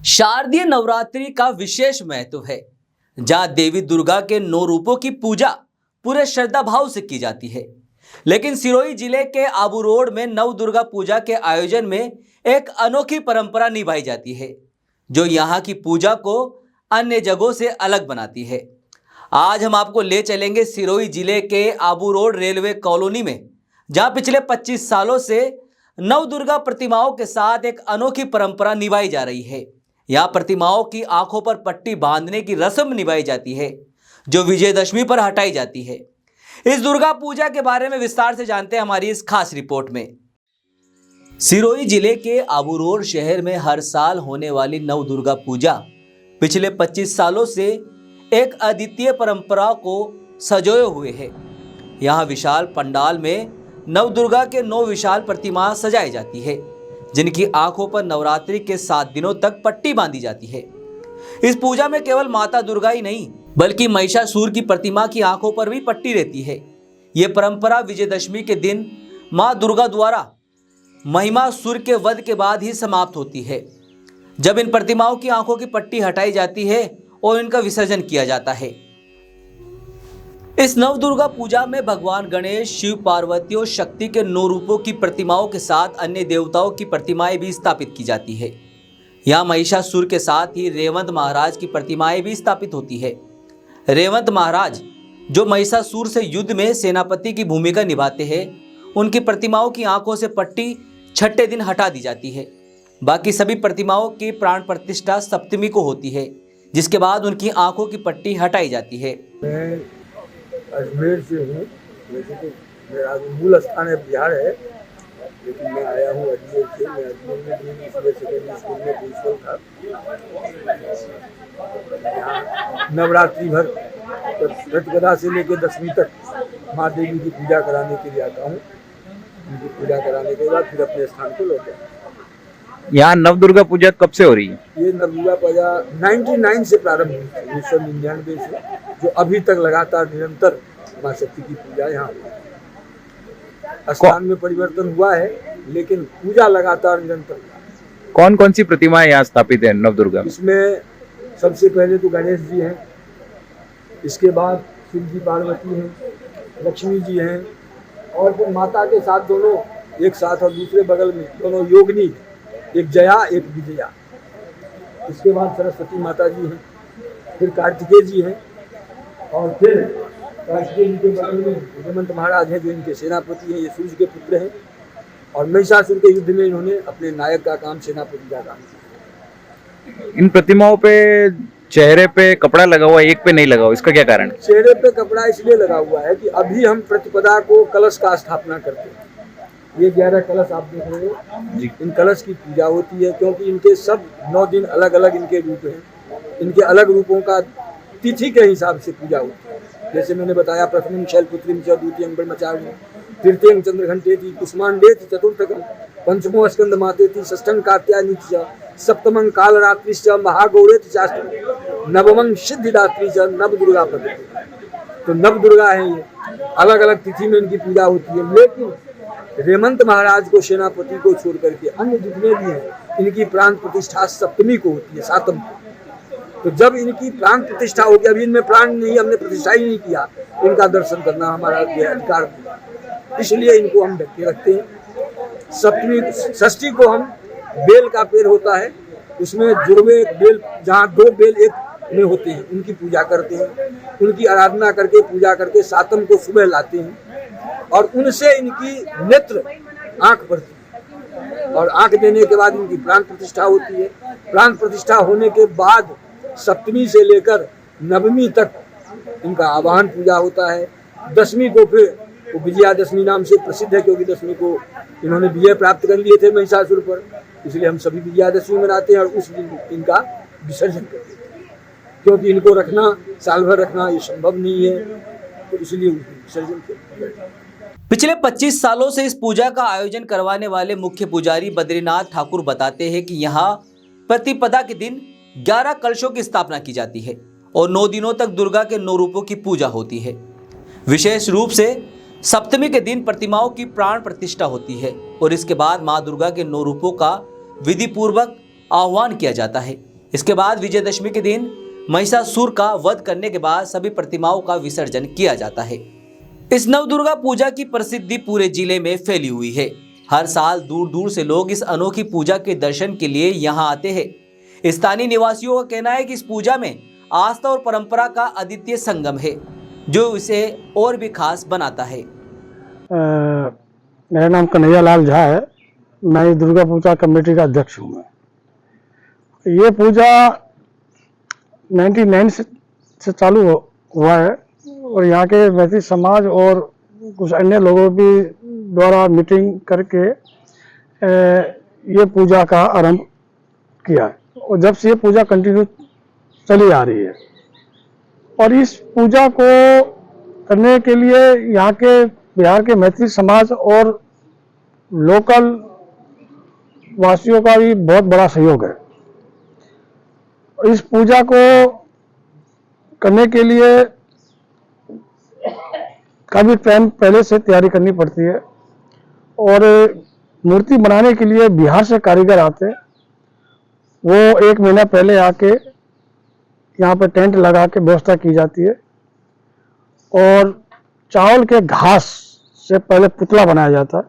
शारदीय नवरात्रि का विशेष महत्व है, जहां देवी दुर्गा के 9 रूपों की पूजा पूरे श्रद्धा भाव से की जाती है। लेकिन सिरोही जिले के आबू रोड में नव दुर्गा पूजा के आयोजन में एक अनोखी परंपरा निभाई जाती है, जो यहाँ की पूजा को अन्य जगहों से अलग बनाती है। आज हम आपको ले चलेंगे सिरोही जिले के आबू रोड रेलवे कॉलोनी में, जहां पिछले 25 सालों से नव दुर्गा प्रतिमाओं के साथ एक अनोखी परंपरा निभाई जा रही है। यहाँ प्रतिमाओं की आंखों पर पट्टी बांधने की रस्म निभाई जाती है, जो विजयदशमी पर हटाई जाती है। इस दुर्गा पूजा के बारे में विस्तार से जानते हैं हमारी इस खास रिपोर्ट में। सिरोही जिले के आबू रोड शहर में हर साल होने वाली नव दुर्गा पूजा पिछले 25 सालों से एक अद्वितीय परंपरा को सजोए हुए है। यहाँ विशाल पंडाल में नव दुर्गा के 9 विशाल प्रतिमा सजाई जाती है, जिनकी आंखों पर नवरात्रि के 7 दिनों तक पट्टी बांधी जाती है। इस पूजा में केवल माता दुर्गा ही नहीं, बल्कि महिषासुर की प्रतिमा की आंखों पर भी पट्टी रहती है। ये परंपरा विजयदशमी के दिन मां दुर्गा द्वारा महिषासुर के वध के बाद ही समाप्त होती है, जब इन प्रतिमाओं की आंखों की पट्टी हटाई जाती है और इनका विसर्जन किया जाता है। इस नव दुर्गा पूजा में भगवान गणेश, शिव पार्वती और शक्ति के 9 रूपों की प्रतिमाओं के साथ अन्य देवताओं की प्रतिमाएं भी स्थापित की जाती है। यहाँ महिषासुर के साथ ही रेवंत महाराज की प्रतिमाएं भी स्थापित होती है। रेवंत महाराज, जो महिषासुर से युद्ध में सेनापति की भूमिका निभाते हैं, उनकी प्रतिमाओं की आंखों से पट्टी छठे दिन हटा दी जाती है। बाकी सभी प्रतिमाओं की प्राण प्रतिष्ठा सप्तमी को होती है, जिसके बाद उनकी आंखों की पट्टी हटाई जाती है। अजमेर से हूँ। वैसे तो मेरा मूल स्थान है बिहार है, लेकिन मैं आया हूँ अजमेर से। मैं अजमेर में सेकेंडरी स्कूल में प्रिंसिपल था। यहाँ नवरात्रि भर प्रतिपदा से लेकर 10वीं तक माँ देवी की पूजा कराने के लिए आता हूँ। उनकी पूजा कराने के बाद फिर अपने स्थान को लौट जाता हूँ। यहाँ नव दुर्गा पूजा कब से हो रही है? ये नव दुर्गा पूजा 99 से प्रारंभ हुई थी, 1999 से, जो अभी तक लगातार निरंतर माँ शक्ति की पूजा यहाँ स्थान में परिवर्तन हुआ है, लेकिन पूजा लगातार निरंतर। कौन कौन सी प्रतिमाएं यहाँ स्थापित है नव दुर्गा? इसमें सबसे पहले तो गणेश जी हैं, इसके बाद शिव जी पार्वती हैं, लक्ष्मी जी हैं, और फिर माता के साथ दोनों एक साथ और दूसरे बगल में दोनों योगिनी, एक जया एक विजया। इसके बाद सरस्वती माता जी हैं, फिर कार्तिकेय जी हैं, और फिर कार्तिकेय जी के बगल में हेमंत महाराज हैं, जो इनके सेनापति हैं। ये सूर्य के पुत्र हैं, और महिषासुर के युद्ध में इन्होंने अपने नायक का काम, सेनापति का काम किया। इन प्रतिमाओं पे चेहरे पे कपड़ा लगा हुआ है, एक पे नहीं लगा हुआ, इसका क्या कारण? चेहरे पे कपड़ा इसलिए लगा हुआ है कि अभी हम प्रतिपदा को कलश का स्थापना करते हैं। ये 11 कलश आप देख रहे हो, इन कलश की पूजा होती है, क्योंकि इनके सब 9 दिन अलग अलग इनके रूप हैं। इनके अलग रूपों का तिथि के हिसाब से पूजा होती है। जैसे मैंने बताया, प्रथम शैलपुत्रीम च, द्वितीयं ब्रह्मचारिणी, तृतीयं चंद्रघंटेति, कुष्मांडेति, चतुर्थकं पंचमो स्कंद मातेति, षष्ठं कात्यायनी च, सप्तमं कालरात्रि च, महागौरेति चाष्टमं, नवमं सिद्धिदात्री च, नव दुर्गा प्रकृति। तो नव दुर्गा है, ये अलग अलग तिथि में इनकी पूजा होती है। लेकिन रेवंत महाराज को, सेनापति को छोड़ करके अन्य जितने भी हैं, इनकी प्राण प्रतिष्ठा सप्तमी को होती है, 7वीं। तो जब इनकी प्राण प्रतिष्ठा होगी, अभी इनमें प्राण नहीं, हमने प्रतिष्ठा ही नहीं किया, इनका दर्शन करना हमारा अधिकार, इसलिए इनको हम ढक के रखते हैं। सप्तमी षष्ठी को हम बेल का पेड़ होता है, उसमें जुड़वे बेल, जहाँ 2 बेल एक में होते हैं, उनकी पूजा करते हैं। उनकी आराधना करके पूजा करके 7वीं को सुबह लाते हैं, और उनसे इनकी नेत्र आंख पड़ती है, और आंख देने के बाद इनकी प्राण प्रतिष्ठा होती है। प्राण प्रतिष्ठा होने के बाद 7वीं से लेकर 9वीं तक इनका आवाहन पूजा होता है। 10वीं को फिर वो विजयादशमी नाम से प्रसिद्ध है, क्योंकि 10वीं को इन्होंने विजय प्राप्त कर लिए थे महिषासुर पर, इसलिए हम सभी विजयादशमी मनाते हैं, और उस दिन इनका विसर्जन करते हैं। क्योंकि इनको रखना, साल भर रखना ये संभव नहीं है, तो इसलिए विसर्जन करते हैं। पिछले 25 सालों से इस पूजा का आयोजन करवाने वाले मुख्य पुजारी बद्रीनाथ ठाकुर बताते हैं कि यहाँ प्रतिपदा के दिन 11 कलशों की स्थापना की जाती है, और 9 दिनों तक दुर्गा के 9 रूपों की पूजा होती है। विशेष रूप से सप्तमी के दिन प्रतिमाओं की प्राण प्रतिष्ठा होती है, और इसके बाद मां दुर्गा के 9 रूपों का विधि पूर्वक आह्वान किया जाता है। इसके बाद विजयदशमी के दिन महिषासुर का वध करने के बाद सभी प्रतिमाओं का विसर्जन किया जाता है। इस नवदुर्गा पूजा की प्रसिद्धि पूरे जिले में फैली हुई है। हर साल दूर दूर से लोग इस अनोखी पूजा के दर्शन के लिए यहाँ आते हैं। स्थानीय निवासियों का कहना है कि इस पूजा में आस्था और परंपरा का अद्वितीय संगम है, जो इसे और भी खास बनाता है। मेरा नाम कन्हैया लाल झा है। मैं दुर्गा पूजा कमेटी का अध्यक्ष हूँ। मैं ये पूजा 99 से चालू हुआ है और यहाँ के वैदिक समाज और कुछ अन्य लोगों की द्वारा मीटिंग करके ये पूजा का आरंभ किया है और जब से ये पूजा कंटिन्यू चली आ रही है। और इस पूजा को करने के लिए यहाँ के बिहार के मैथिली समाज और लोकल वासियों का भी बहुत बड़ा सहयोग है। इस पूजा को करने के लिए काफी टाइम पहले से तैयारी करनी पड़ती है और मूर्ति बनाने के लिए बिहार से कारीगर आते हैं। वो 1 महीना पहले आके यहाँ पर टेंट लगा के व्यवस्था की जाती है और चावल के घास से पहले पुतला बनाया जाता है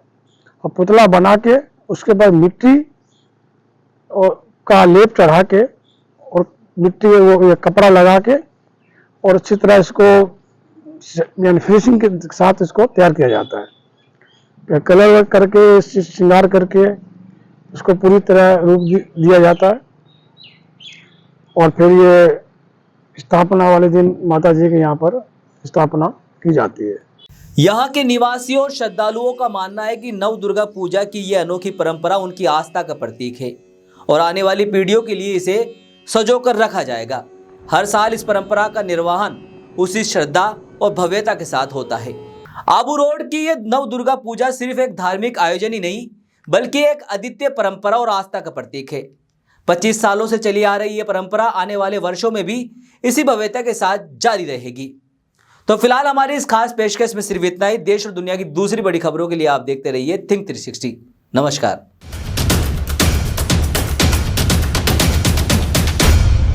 और पुतला बना के उसके बाद मिट्टी और का लेप चढ़ा के और मिट्टी वो ये कपड़ा लगा के और अच्छी तरह इसको यानी फिनिशिंग के साथ इसको तैयार किया जाता है। कलर करके श्रृंगार करके इसको पूरी तरह रूप दिया जाता है और फिर ये स्थापना वाले दिन माता जी के यहाँ पर स्थापना की जाती है। यहाँ के निवासियों और श्रद्धालुओं का मानना है कि नव दुर्गा पूजा की यह अनोखी परंपरा उनकी आस्था का प्रतीक है और आने वाली पीढ़ियों के लिए इसे संजोकर रखा जाएगा। हर साल इस परंपरा का निर्वहन उसी श्रद्धा और भव्यता के साथ होता है। आबू रोड की यह नव दुर्गा पूजा सिर्फ एक धार्मिक आयोजन ही नहीं, बल्कि एक अद्वितीय परंपरा और आस्था का प्रतीक है। 25 सालों से चली आ रही यह परंपरा आने वाले वर्षों में भी इसी भव्यता के साथ जारी रहेगी। तो फिलहाल हमारी इस खास पेशकश में सिर्फ इतना ही। देश और दुनिया की दूसरी बड़ी खबरों के लिए आप देखते रहिए थिंक 360। नमस्कार।